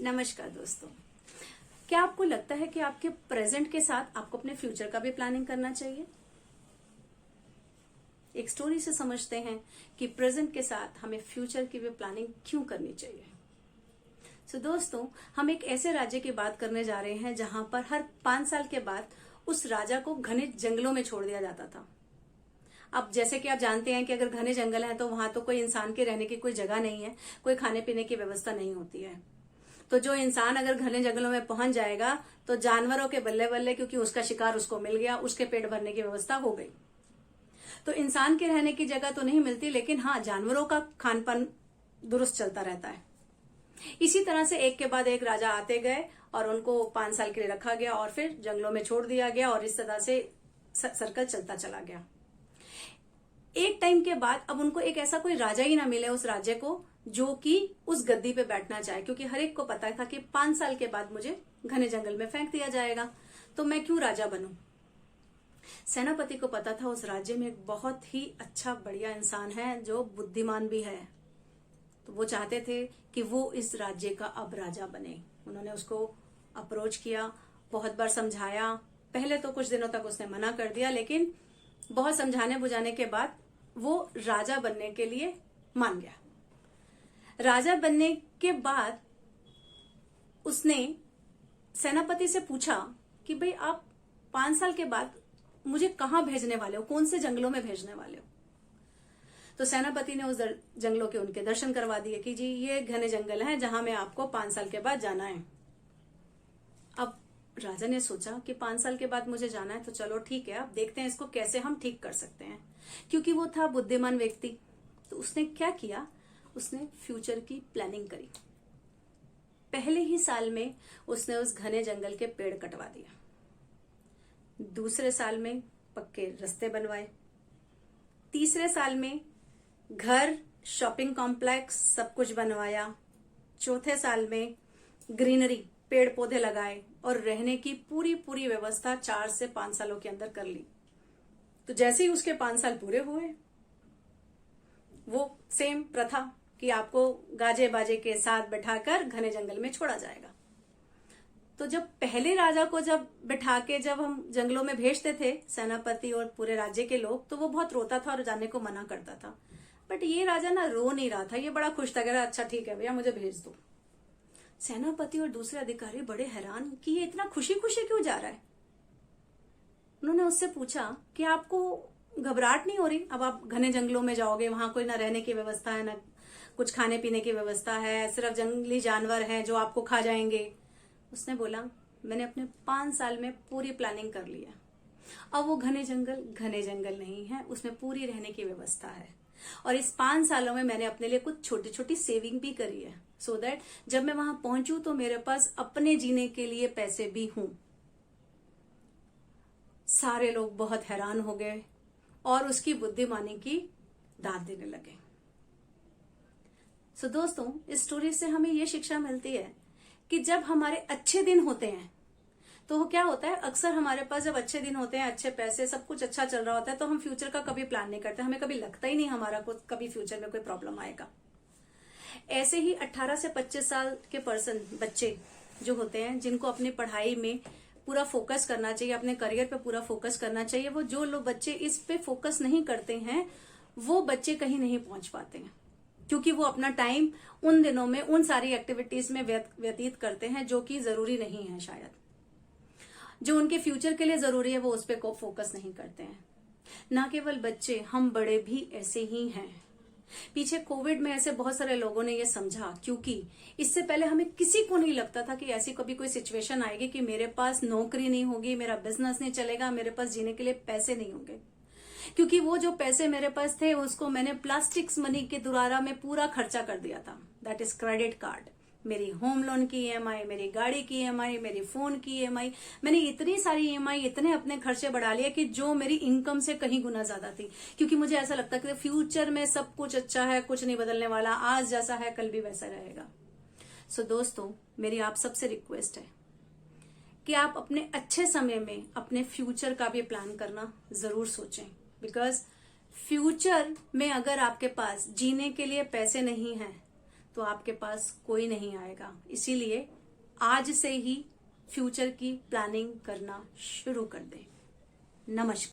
नमस्कार दोस्तों। क्या आपको लगता है कि आपके प्रेजेंट के साथ आपको अपने फ्यूचर का भी प्लानिंग करना चाहिए? एक स्टोरी से समझते हैं कि प्रेजेंट के साथ हमें फ्यूचर की भी प्लानिंग क्यों करनी चाहिए। दोस्तों, हम एक ऐसे राज्य की बात करने जा रहे हैं जहां पर हर 5 साल के बाद उस राजा को घने जंगलों में छोड़ दिया जाता था। अब जैसे कि आप जानते हैं कि अगर घने जंगल हैं तो वहां तो कोई इंसान के रहने की कोई जगह नहीं है, कोई खाने पीने की व्यवस्था नहीं होती है। तो जो इंसान अगर घने जंगलों में पहुंच जाएगा तो जानवरों के बल्ले बल्ले, क्योंकि उसका शिकार उसको मिल गया, उसके पेट भरने की व्यवस्था हो गई। तो इंसान के रहने की जगह तो नहीं मिलती, लेकिन हाँ, जानवरों का खान पान दुरुस्त चलता रहता है। इसी तरह से एक के बाद एक राजा आते गए और उनको 5 साल के लिए रखा गया और फिर जंगलों में छोड़ दिया गया और इस तरह से सर्कल चलता चला गया। एक टाइम के बाद अब उनको एक ऐसा कोई राजा ही ना मिले उस राज्य को जो कि उस गद्दी पे बैठना चाहे, क्योंकि हर एक को पता था कि 5 साल के बाद मुझे घने जंगल में फेंक दिया जाएगा, तो मैं क्यों राजा बनूं। सेनापति को पता था उस राज्य में एक बहुत ही अच्छा बढ़िया इंसान है जो बुद्धिमान भी है, तो वो चाहते थे कि वो इस राज्य का अब राजा बने। उन्होंने उसको अप्रोच किया, बहुत बार समझाया। पहले तो कुछ दिनों तक उसने मना कर दिया, लेकिन बहुत समझाने बुझाने के बाद वो राजा बनने के लिए मान गया। राजा बनने के बाद उसने सेनापति से पूछा कि भाई, आप 5 साल के बाद मुझे कहां भेजने वाले हो, कौन से जंगलों में भेजने वाले हो। तो सेनापति ने उस जंगलों के उनके दर्शन करवा दिए कि जी ये घने जंगल हैं जहां में आपको 5 साल के बाद जाना है। अब राजा ने सोचा कि 5 साल के बाद मुझे जाना है, तो चलो ठीक है, अब देखते हैं इसको कैसे हम ठीक कर सकते हैं। क्योंकि वो था बुद्धिमान व्यक्ति, तो उसने क्या किया, उसने फ्यूचर की प्लानिंग करी। पहले ही साल में उसने उस घने जंगल के पेड़ कटवा दिया। दूसरे साल में पक्के रास्ते बनवाए। तीसरे साल में घर, शॉपिंग कॉम्प्लेक्स सब कुछ बनवाया। चौथे साल में ग्रीनरी, पेड़ पौधे लगाए और रहने की पूरी पूरी व्यवस्था 4 से 5 सालों के अंदर कर ली। तो जैसे ही उसके 5 साल पूरे हुए, वो सेम प्रथा कि आपको गाजे बाजे के साथ बैठाकर घने जंगल में छोड़ा जाएगा। तो जब पहले राजा को जब बैठा के जब हम जंगलों में भेजते थे सेनापति और पूरे राज्य के लोग, तो वो बहुत रोता था और जाने को मना करता था। बट ये राजा ना रो नहीं रहा था, ये बड़ा खुश था, कह रहा अच्छा ठीक है भैया, मुझे भेज दो। सेनापति और दूसरे अधिकारी बड़े हैरान कि ये इतना खुशी खुशी क्यों जा रहा है। उन्होंने उससे पूछा कि आपको घबराहट नहीं हो रही? अब आप घने जंगलों में जाओगे, वहां कोई ना रहने की व्यवस्था है, ना कुछ खाने पीने की व्यवस्था है, सिर्फ जंगली जानवर हैं जो आपको खा जाएंगे। उसने बोला मैंने अपने 5 साल में पूरी प्लानिंग कर लिया। अब वो घने जंगल नहीं है, उसमें पूरी रहने की व्यवस्था है। और इस 5 सालों में मैंने अपने लिए कुछ छोटी छोटी सेविंग भी करी है, सो दैट जब मैं वहां पहुंचूं तो मेरे पास अपने जीने के लिए पैसे भी हों। सारे लोग बहुत हैरान हो गए और उसकी बुद्धिमानी की दाद देने लगे। दोस्तों, इस स्टोरी से हमें ये शिक्षा मिलती है कि जब हमारे अच्छे दिन होते हैं तो क्या होता है, अक्सर हमारे पास जब अच्छे दिन होते हैं, अच्छे पैसे, सब कुछ अच्छा चल रहा होता है, तो हम फ्यूचर का कभी प्लान नहीं करते। हमें कभी लगता ही नहीं हमारा को कभी फ्यूचर में कोई प्रॉब्लम आएगा। ऐसे ही 18 से 25 साल के बच्चे जो होते हैं, जिनको अपनी पढ़ाई में पूरा फोकस करना चाहिए, अपने करियर पे पूरा फोकस करना चाहिए, वो जो लोग बच्चे इस पे फोकस नहीं करते हैं, वो बच्चे कहीं नहीं पहुंच पाते हैं, क्योंकि वो अपना टाइम उन दिनों में उन सारी एक्टिविटीज में व्यतीत करते हैं जो कि जरूरी नहीं है। शायद जो उनके फ्यूचर के लिए जरूरी है वो उस पर को फोकस नहीं करते हैं। ना केवल बच्चे, हम बड़े भी ऐसे ही हैं। पीछे कोविड में ऐसे बहुत सारे लोगों ने ये समझा, क्योंकि इससे पहले हमें किसी को नहीं लगता था कि ऐसी कभी कोई सिचुएशन आएगी कि मेरे पास नौकरी नहीं होगी, मेरा बिजनेस नहीं चलेगा, मेरे पास जीने के लिए पैसे नहीं होंगे। क्योंकि वो जो पैसे मेरे पास थे उसको मैंने प्लास्टिक्स मनी के द्वारा में पूरा खर्चा कर दिया था। दैट इज क्रेडिट कार्ड, मेरी होम लोन की ईएमआई, मेरी गाड़ी की ईएमआई, मेरी फोन की ईएमआई, मैंने इतनी सारी ईएमआई, इतने अपने खर्चे बढ़ा लिए कि जो मेरी इनकम से कहीं गुना ज्यादा थी। क्योंकि मुझे ऐसा लगता कि फ्यूचर में सब कुछ अच्छा है, कुछ नहीं बदलने वाला, आज जैसा है कल भी वैसा रहेगा। दोस्तों, मेरी आप सबसे रिक्वेस्ट है कि आप अपने अच्छे समय में अपने फ्यूचर का भी प्लान करना जरूर सोचें। बिकॉज फ्यूचर में अगर आपके पास जीने के लिए पैसे नहीं हैं तो आपके पास कोई नहीं आएगा। इसीलिए आज से ही फ्यूचर की प्लानिंग करना शुरू कर दें। नमस्कार।